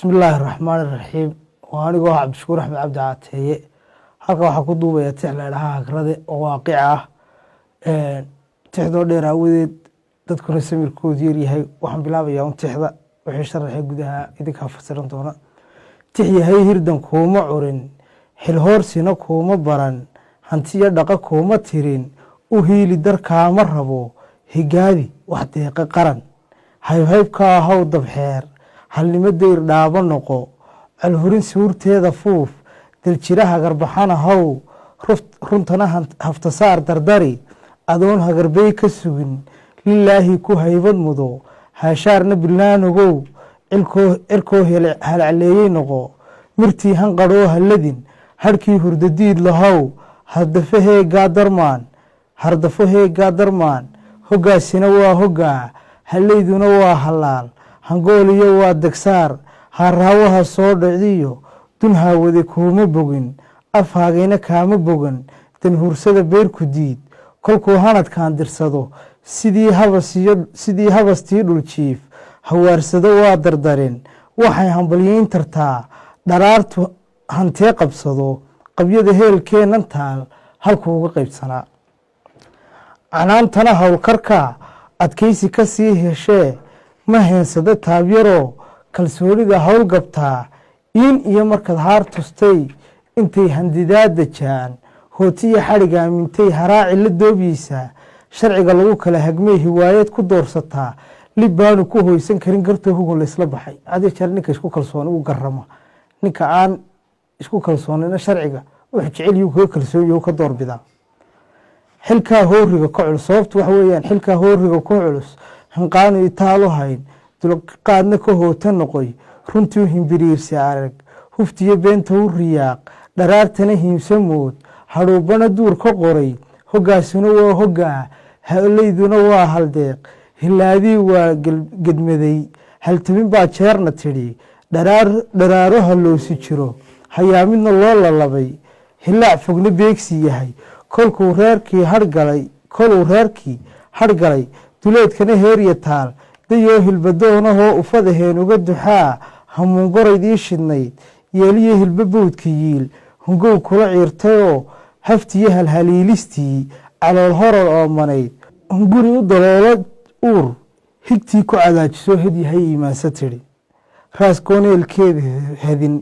بسم الله الرحمن الرحيم وأنا جو عبد الشكور أحمد عبد عاتية halka waxa ku duubaya tixleelaha agrade oo waaqic ah tixdo dheer awgeed dadkuna samirkoodu yar yahay waxaan bilaabayaa tixda wixii sharaxay gudaha idinka fasiran doona tix yahay hirdan kooma curin xil hoorsina kooma baran hantiya dhaqa kooma tirin u hiili darka ma rabo higaadi wax deeqa qaran hayhaybka haw dabxeer halnimo deer dhaaba noqo alhurin suurteeda fuuf daljiraha garbaxana haw runtana haftasaar dardari adoon hagarbey ka sugin lilaahi ku haybad mudo haashaarna bilaanogow cirkoo halcaleeyey noqo mirtii hanqadhoo halladin harkii hurdadiid lahow hardafo heegaa darmaan hoggaasina waa hoggaa hallayduna waa hallaal hangooliyo waa degsaar haraawaha soo dhicdiyo dun haawade kuuma bogin afhaagayna kaama bogan danhuursada beerku diid kolkuu hanadkaan dirsado sidii habastii dhuljiif hawaarsado waa dardarin waxay hambalyeyn tartaa dharaartu hantee qabsado qabyada heelkeennan taal halkuuga qaybsanaa canaantana howlkarka adkaysi ka sii heshee ma heensado taabyaroo kalsoonida howl gabtaa in iyo markaad haar tustay intay handidaada jaan hootiya xadhiga aamintay haraaci la doobiisa sharciga lagu kala hagmay hiwaayad ku doorsataa libbaanu ku hoysan karin gartoo hugun laysla baxay hadii jeer ninka isku kalsoon ugu garama ninka aan isku kalsoonina sharciga wuxuu jecel yahay kaga kalsoon yahay ka doorbidaa xilkaa hooriga ka culus sababtu waxa weeyaan xilkaa hooriga ku culus hanqaanu itaalo hayn dulqaadna ka hoota noqoy runtii himbiriirsi arag huftiyo beenta u riyaaq dharaartana hiimsamood hadhuubana duur ka qoray hoggaasuna waa hoggaa halayduna waa haldeeq hilaadii waa gedmaday haltabin baa jeerna tidhi dharaaro haloosi jiro hayaa midna loo lalabay hilaac fogna beegsi yahay koluu reerkii hargalay duleedkana heerya taal dayoo hilbadoonahoo ufadaheen uga duxaa hamuungoraydii shidnayd yeeliyo hilba bowdka yiil hungow kula ciirtayoo haftiyo halhaliilistii calool horar oomanayd hunguri u daloolo uur higtii ku cadaajiso hedyahay iimaansa tidhi raaskooneelkeeda hedin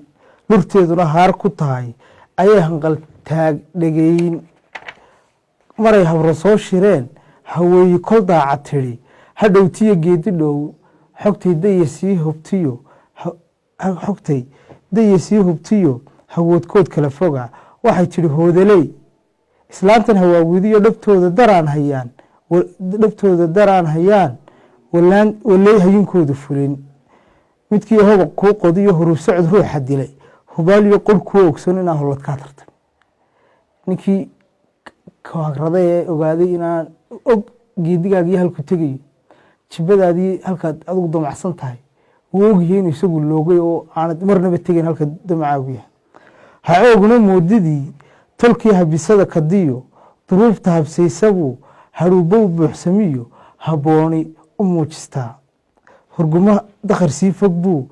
lurteeduna haar ku tahay ayay hanqaltaag dhegeyn maray habro soo shireen haweeyi kol daaca tidhi hadhowtiyo geedi dhow xogtay daya sii hubtiyo hawoodkood kala foga waxay tidhi hoodaley islaantan hawaawidiyo dhabtooda daraan hayaan waley hayinkooda fulin midkii hobaq kuu qodiyo hurub socod ruuxa dilay hubaaliyo qor kuu ogson inaan holladkaa tartay ninkii kahagraday ee ogaaday inaan og geedigaagii halku tegayo jibadaadii halkaad adugu damacsan tahay wuu ogyahay inuu isagu loogay oo aanad marnaba tegayn halka damacaagu yahay ha oogna moodadii tolkii habisada kadiyo duruufta habsaysabuu hadhuubow buuxsamiyo habbooni u muujistaa hurguma dakhar sii fog buu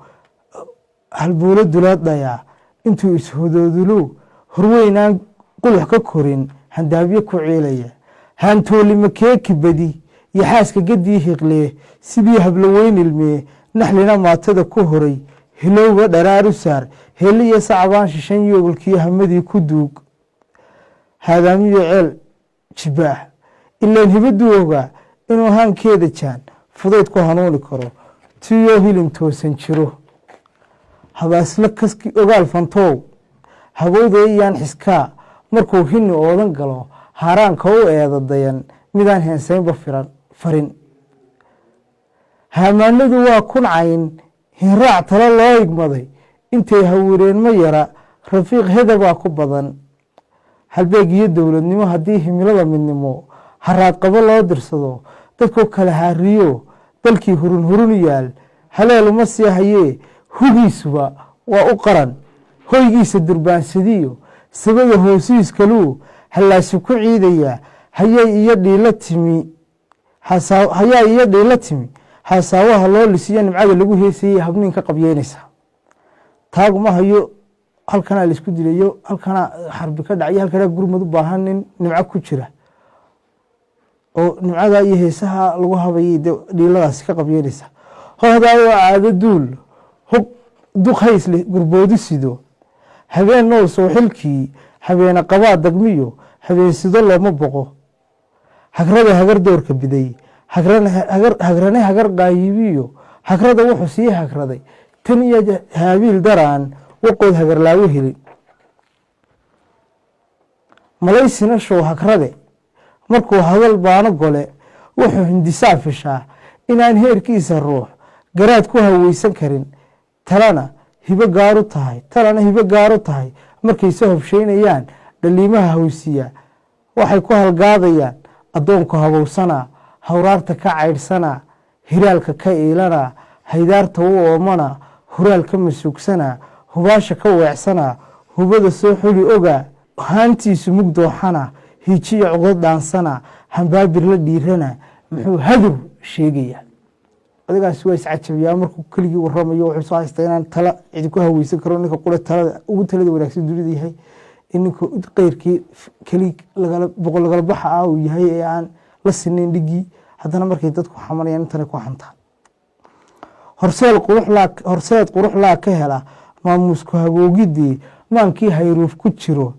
halbuulo dulaad dhayaa intuu ishudoodulo horweynaan qulux ka korin handaabyo ku ciilaya haantoolima keeki badi iyo xaaska gadii hiqlee sidii habloweyn ilmee naxlina maatada ku horay hilowga dharaaru saar heliyo sacbaan shishan yoogolkiyo hamadii ku duug haadaamiyo ceel jibaah ilaan hibaduu ogaa inuu haankeeda jaan fudayd ku hanuuni karo tiyoo hilin toosan jiro habaasla kaski ogaal fantoow habowda iyaan xiskaa markuu hini oodan galo haaraanka u eeda dayan midaan heensaynba farin haamaanadu waa kuncayn hinraac talo loo igmaday intay hawireen ma yara rafiiq hedabaa ku badan halbeeg iyo dowladnimo haddii himilada midnimo haraadqabo loo dirsado dadku kala haariyo dalkii hurun yaal haleeluma sii hayee hugiisuba waa u qaran hoygiisa durbaansadiyo sabada hoosiiskaluu hallaasi ku ciidayaa hayaa iyo dhiila timi hasaawaha loo lisiyo nimcada lagu heesayey habniin ka qabyeynaysaa taag ma hayo halkana la isku dilayo halkana xarbi ka dhacay halkana gurmad u baahan nin nimco ku jira oo nimcada iyo heesaha lagu habayay dhiiladaas ka qabyeenaysa hoodaa waa caado duul hub duqays leh gurboodi sido habeen nool soo xilkii habeena qabaa dagmiyo habeen sido looma boqo hagrada hagar doorka biday hagrane hagar qaayibiyo hagrada wuxuu sii hagraday tan iyo haabiil daraan waqood hagar laagu helin malaysina show hagrade markuu hadal baano gole wuxuu hindisaa fishaa inaan heerkiisa ruux garaad ku haweysan karin talana hibo gaaru tahay markay soo hobsheynayaan dhaliimaha hawsiya waxay ku halgaadayaan addoonku habowsanaa hawraarta ka caydhsanaa hiraalka ka iilanaa haydaarta u oomana huraal ka masuugsanaa hubaasha ka weecsanaa hubada soo xuli ogaa haantiisu mugdooxana hiijiya cugdad dhaansana hambaabir la dhiirana muxuu hadur sheegayaa adigaas waa iscajabiyaa markuu keligii waramayo wuxuu soo haystaa inaan tala cidi ku haweysan karo ninka qura talada ugu talada wanaagsan dunida yahay in ninka qeyrkii keli boqol lagala baxa uu yahay ee aan la sinayn dhigii haddana markay dadku xamanayaan intana ku xantaan horseed qurux laa ka hela maamuusku hagoogidii maankii hayruuf ku jiro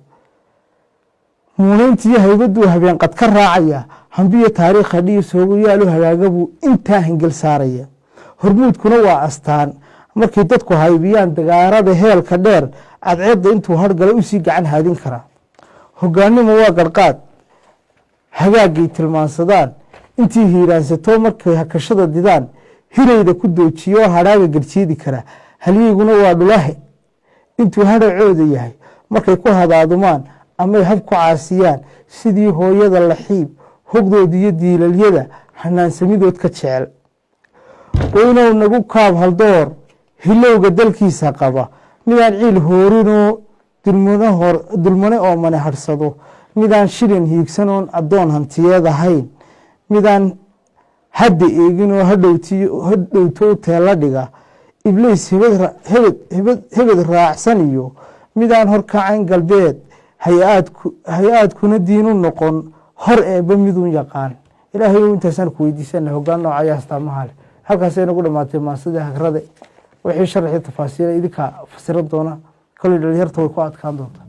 muunayntiiyo haybaduu habeen qad ka raacaya hambiyo taariikha dhiis hoogayaalo hagaagabuu intaa hingel saaraya hormuudkuna waa astaan markay dadku haybiyaan dagaarada heelka dheer cadceedda intuu hargala usii gacan haadin karaa hogaannimo waa garqaad hagaagay tilmaansadaan intii hiiraansato markay hakashada didaan hirayda ku doojiyo hadhaaga garjeedi kara halyeyguna waa dhulahe intuu hadhacooda yahay markay ku hadaadumaan amay hab ku caasiyaan sidii hooyada laxiib hogdooda iyo diilalyada xanaansamidood ka jecel weynow nagu kaab haldoor hilowga dalkiisa qaba midaan ciil hoorinoo dulmane oo mane hadhsado midaan shilin hiigsanoon addoon hantiyeed ahayn midaan hadda eeginoo hadhowto teella dhiga ibliis hebed raacsan iyo midaan horkacayn galbeed hay-aadkuna diinu noqon hor eeba midun yaqaan ilaahay intaasaan ku weydiisana hogaan noocaya astaamaha leh halkaasay nagu dhamaatay maasadii hagrade wixii sharxii tafaasiila idinkaa fasiran doona koley dhalinyarta way ku adkaan doonta